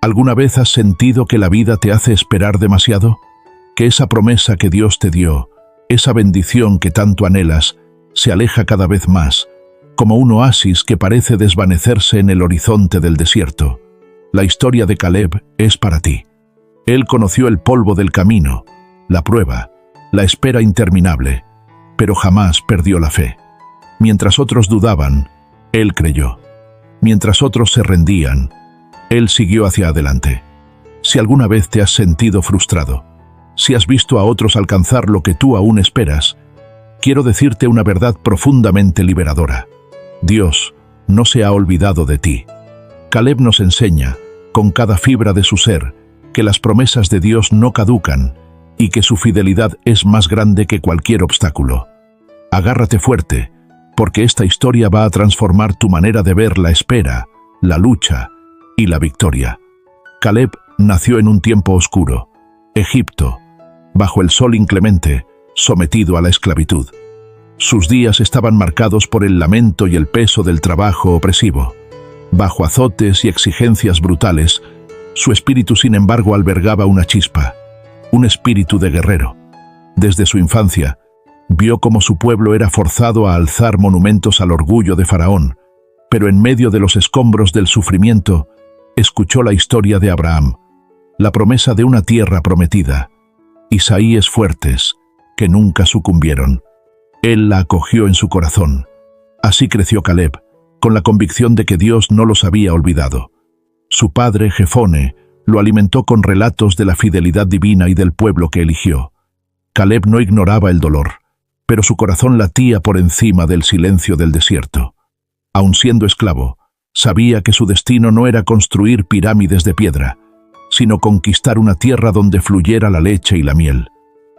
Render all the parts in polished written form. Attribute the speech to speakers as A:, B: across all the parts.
A: ¿Alguna vez has sentido que la vida te hace esperar demasiado? Que esa promesa que Dios te dio, esa bendición que tanto anhelas, se aleja cada vez más, como un oasis que parece desvanecerse en el horizonte del desierto. La historia de Caleb es para ti. Él conoció el polvo del camino, la prueba, la espera interminable, pero jamás perdió la fe. Mientras otros dudaban, él creyó. Mientras otros se rendían, él siguió hacia adelante. Si alguna vez te has sentido frustrado, si has visto a otros alcanzar lo que tú aún esperas, quiero decirte una verdad profundamente liberadora. Dios no se ha olvidado de ti. Caleb nos enseña, con cada fibra de su ser, que las promesas de Dios no caducan y que su fidelidad es más grande que cualquier obstáculo. Agárrate fuerte, porque esta historia va a transformar tu manera de ver la espera, la lucha y la victoria. Caleb nació en un tiempo oscuro, Egipto, bajo el sol inclemente, sometido a la esclavitud. Sus días estaban marcados por el lamento y el peso del trabajo opresivo. Bajo azotes y exigencias brutales, su espíritu sin embargo albergaba una chispa, un espíritu de guerrero. Desde su infancia, vio cómo su pueblo era forzado a alzar monumentos al orgullo de Faraón, pero en medio de los escombros del sufrimiento, escuchó la historia de Abraham, la promesa de una tierra prometida, Isaíes fuertes, que nunca sucumbieron. Él la acogió en su corazón. Así creció Caleb, con la convicción de que Dios no los había olvidado. Su padre, Jefone, lo alimentó con relatos de la fidelidad divina y del pueblo que eligió. Caleb no ignoraba el dolor, pero su corazón latía por encima del silencio del desierto. Aun siendo esclavo, sabía que su destino no era construir pirámides de piedra, sino conquistar una tierra donde fluyera la leche y la miel.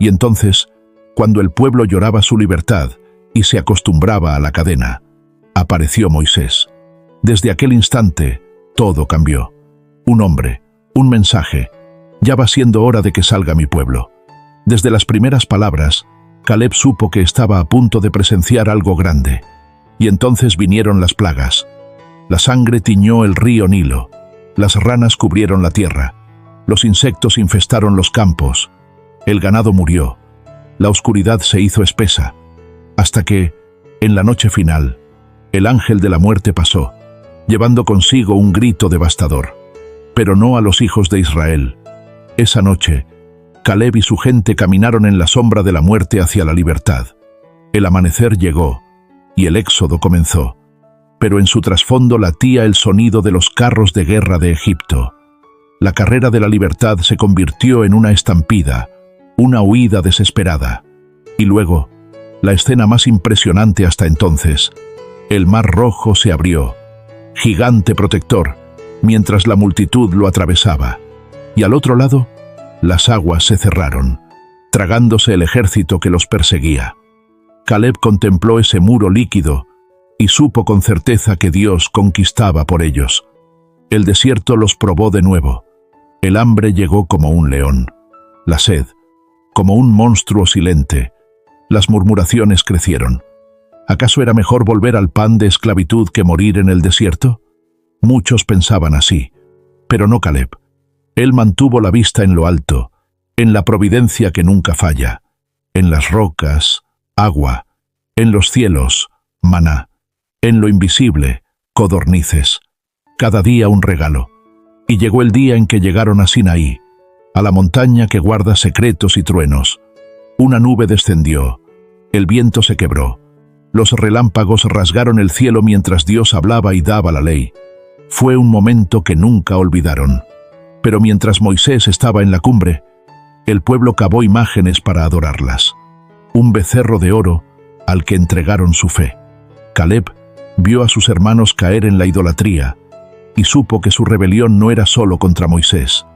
A: Y entonces, cuando el pueblo lloraba su libertad y se acostumbraba a la cadena, apareció Moisés. Desde aquel instante, todo cambió. Un hombre, un mensaje. Ya va siendo hora de que salga mi pueblo. Desde las primeras palabras, Caleb supo que estaba a punto de presenciar algo grande. Y entonces vinieron las plagas. La sangre tiñó el río Nilo. Las ranas cubrieron la tierra. Los insectos infestaron los campos. El ganado murió. La oscuridad se hizo espesa. Hasta que, en la noche final, el ángel de la muerte pasó, llevando consigo un grito devastador. Pero no a los hijos de Israel. Esa noche, Caleb y su gente caminaron en la sombra de la muerte hacia la libertad. El amanecer llegó, y el éxodo comenzó. Pero en su trasfondo latía el sonido de los carros de guerra de Egipto. La carrera de la libertad se convirtió en una estampida, una huida desesperada. Y luego, la escena más impresionante hasta entonces, el Mar Rojo se abrió, gigante protector, mientras la multitud lo atravesaba. Y al otro lado, las aguas se cerraron, tragándose el ejército que los perseguía. Caleb contempló ese muro líquido y supo con certeza que Dios conquistaba por ellos. El desierto los probó de nuevo. El hambre llegó como un león. La sed, como un monstruo silente. Las murmuraciones crecieron. ¿Acaso era mejor volver al pan de esclavitud que morir en el desierto? Muchos pensaban así, pero no Caleb. Él mantuvo la vista en lo alto, en la providencia que nunca falla, en las rocas, agua, en los cielos, maná, en lo invisible, codornices. Cada día un regalo. Y llegó el día en que llegaron a Sinaí, a la montaña que guarda secretos y truenos. Una nube descendió, el viento se quebró, los relámpagos rasgaron el cielo mientras Dios hablaba y daba la ley. Fue un momento que nunca olvidaron. Pero mientras Moisés estaba en la cumbre, el pueblo cavó imágenes para adorarlas. Un becerro de oro al que entregaron su fe. Caleb vio a sus hermanos caer en la idolatría y supo que su rebelión no era solo contra Moisés,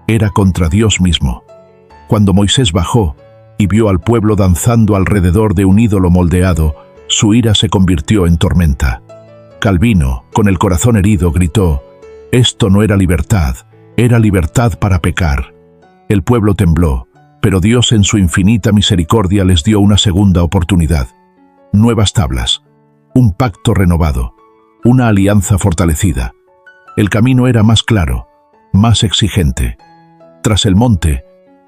A: era contra Dios mismo. Cuando Moisés bajó y vio al pueblo danzando alrededor de un ídolo moldeado, su ira se convirtió en tormenta. Calvino, con el corazón herido, gritó: «Esto no era libertad, era libertad para pecar». El pueblo tembló, pero Dios en su infinita misericordia les dio una segunda oportunidad. Nuevas tablas, un pacto renovado, una alianza fortalecida. El camino era más claro, más exigente. Tras el monte,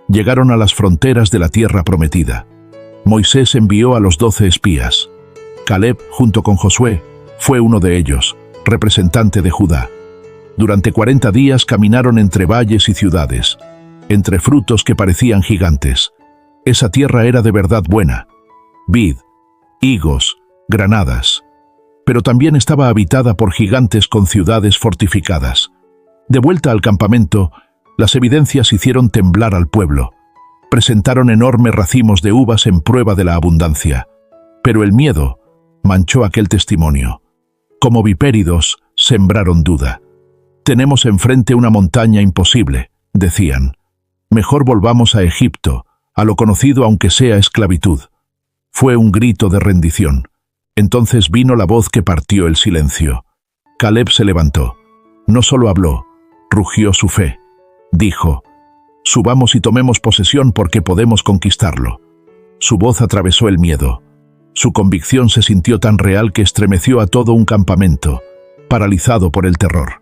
A: llegaron a las fronteras de la tierra prometida. Moisés envió a los 12 espías. Caleb, junto con Josué, fue uno de ellos, representante de Judá. Durante 40 días caminaron entre valles y ciudades, entre frutos que parecían gigantes. Esa tierra era de verdad buena: vid, higos, granadas. Pero también estaba habitada por gigantes con ciudades fortificadas. De vuelta al campamento, las evidencias hicieron temblar al pueblo. Presentaron enormes racimos de uvas en prueba de la abundancia. Pero el miedo manchó aquel testimonio. Como vipéridos, sembraron duda. «Tenemos enfrente una montaña imposible», decían. «Mejor volvamos a Egipto, a lo conocido aunque sea esclavitud». Fue un grito de rendición. Entonces vino la voz que partió el silencio. Caleb se levantó. No solo habló, rugió su fe. Dijo: «Subamos y tomemos posesión porque podemos conquistarlo». Su voz atravesó el miedo. Su convicción se sintió tan real que estremeció a todo un campamento, paralizado por el terror.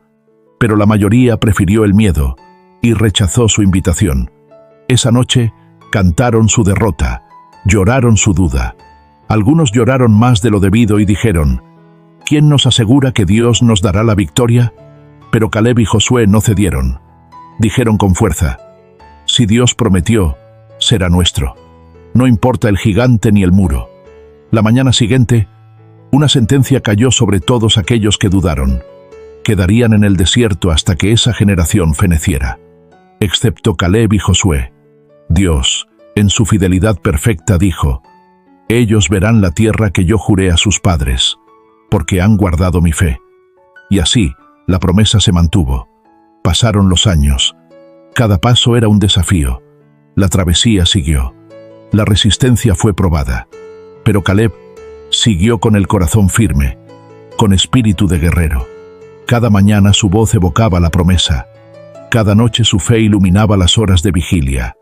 A: Pero la mayoría prefirió el miedo y rechazó su invitación. Esa noche cantaron su derrota, lloraron su duda. Algunos lloraron más de lo debido y dijeron: «¿Quién nos asegura que Dios nos dará la victoria?». Pero Caleb y Josué no cedieron. Dijeron con fuerza: «Si Dios prometió, será nuestro. No importa el gigante ni el muro». La mañana siguiente, una sentencia cayó sobre todos aquellos que dudaron. Quedarían en el desierto hasta que esa generación feneciera. Excepto Caleb y Josué. Dios, en su fidelidad perfecta, dijo: «Ellos verán la tierra que yo juré a sus padres, porque han guardado mi fe». Y así, la promesa se mantuvo. Pasaron los años. Cada paso era un desafío. La travesía siguió. La resistencia fue probada. Pero Caleb siguió con el corazón firme, con espíritu de guerrero. Cada mañana su voz evocaba la promesa. Cada noche su fe iluminaba las horas de vigilia.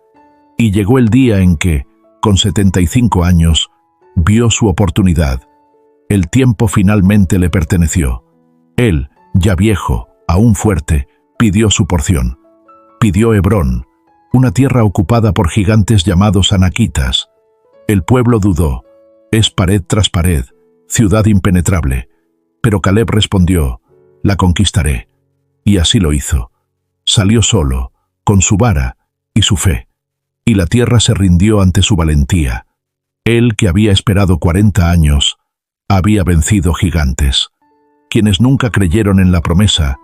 A: Y llegó el día en que, con 75 años, vio su oportunidad. El tiempo finalmente le perteneció. Él, ya viejo, aún fuerte, pidió su porción. Pidió Hebrón, una tierra ocupada por gigantes llamados anaquitas. El pueblo dudó. «Es pared tras pared, ciudad impenetrable». Pero Caleb respondió: «La conquistaré». Y así lo hizo. Salió solo, con su vara y su fe. Y la tierra se rindió ante su valentía. Él, que había esperado 40 años, había vencido gigantes. Quienes nunca creyeron en la promesa,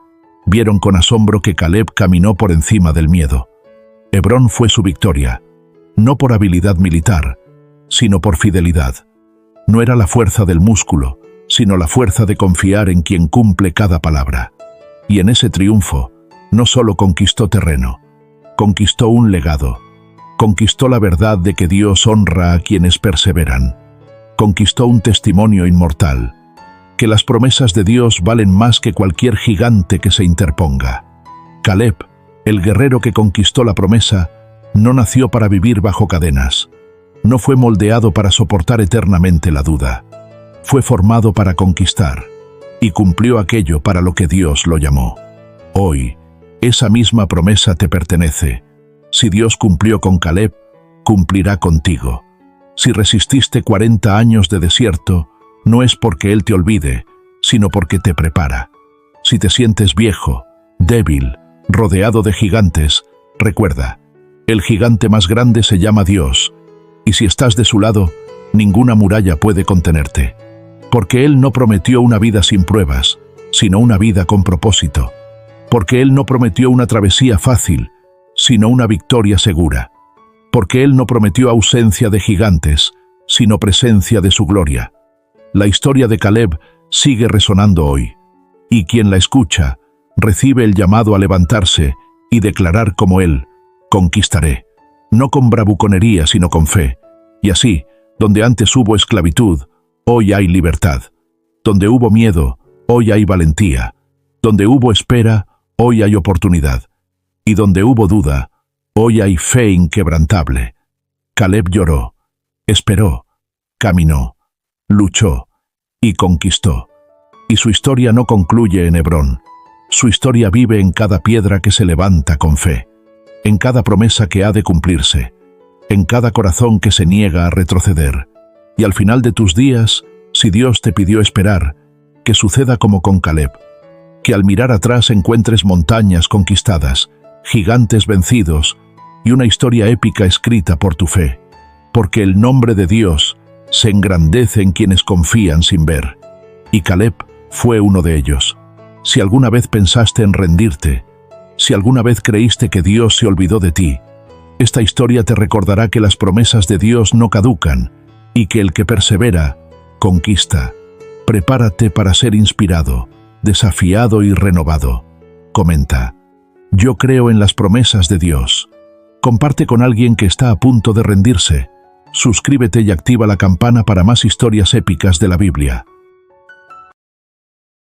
A: vieron con asombro que Caleb caminó por encima del miedo. Hebrón fue su victoria, no por habilidad militar, sino por fidelidad. No era la fuerza del músculo, sino la fuerza de confiar en quien cumple cada palabra. Y en ese triunfo, no solo conquistó terreno, conquistó un legado, conquistó la verdad de que Dios honra a quienes perseveran, conquistó un testimonio inmortal, que las promesas de Dios valen más que cualquier gigante que se interponga. Caleb, el guerrero que conquistó la promesa, no nació para vivir bajo cadenas. No fue moldeado para soportar eternamente la duda. Fue formado para conquistar, y cumplió aquello para lo que Dios lo llamó. Hoy, esa misma promesa te pertenece. Si Dios cumplió con Caleb, cumplirá contigo. Si resististe 40 años de desierto, no es porque Él te olvide, sino porque te prepara. Si te sientes viejo, débil, rodeado de gigantes, recuerda, el gigante más grande se llama Dios, y si estás de su lado, ninguna muralla puede contenerte. Porque Él no prometió una vida sin pruebas, sino una vida con propósito. Porque Él no prometió una travesía fácil, sino una victoria segura. Porque Él no prometió ausencia de gigantes, sino presencia de su gloria. La historia de Caleb sigue resonando hoy, y quien la escucha recibe el llamado a levantarse y declarar como Él: «Conquistaré». No con bravuconería, sino con fe. Y así, donde antes hubo esclavitud, hoy hay libertad. Donde hubo miedo, hoy hay valentía. Donde hubo espera, hoy hay oportunidad. Y donde hubo duda, hoy hay fe inquebrantable. Caleb lloró, esperó, caminó, luchó y conquistó. Y su historia no concluye en Hebrón. Su historia vive en cada piedra que se levanta con fe, en cada promesa que ha de cumplirse, en cada corazón que se niega a retroceder. Y al final de tus días, si Dios te pidió esperar, que suceda como con Caleb, que al mirar atrás encuentres montañas conquistadas, gigantes vencidos y una historia épica escrita por tu fe, porque el nombre de Dios se engrandece en quienes confían sin ver. Y Caleb fue uno de ellos. Si alguna vez pensaste en rendirte, si alguna vez creíste que Dios se olvidó de ti, esta historia te recordará que las promesas de Dios no caducan y que el que persevera, conquista. Prepárate para ser inspirado, desafiado y renovado. Comenta: yo creo en las promesas de Dios. Comparte con alguien que está a punto de rendirse. Suscríbete y activa la campana para más historias épicas de la Biblia.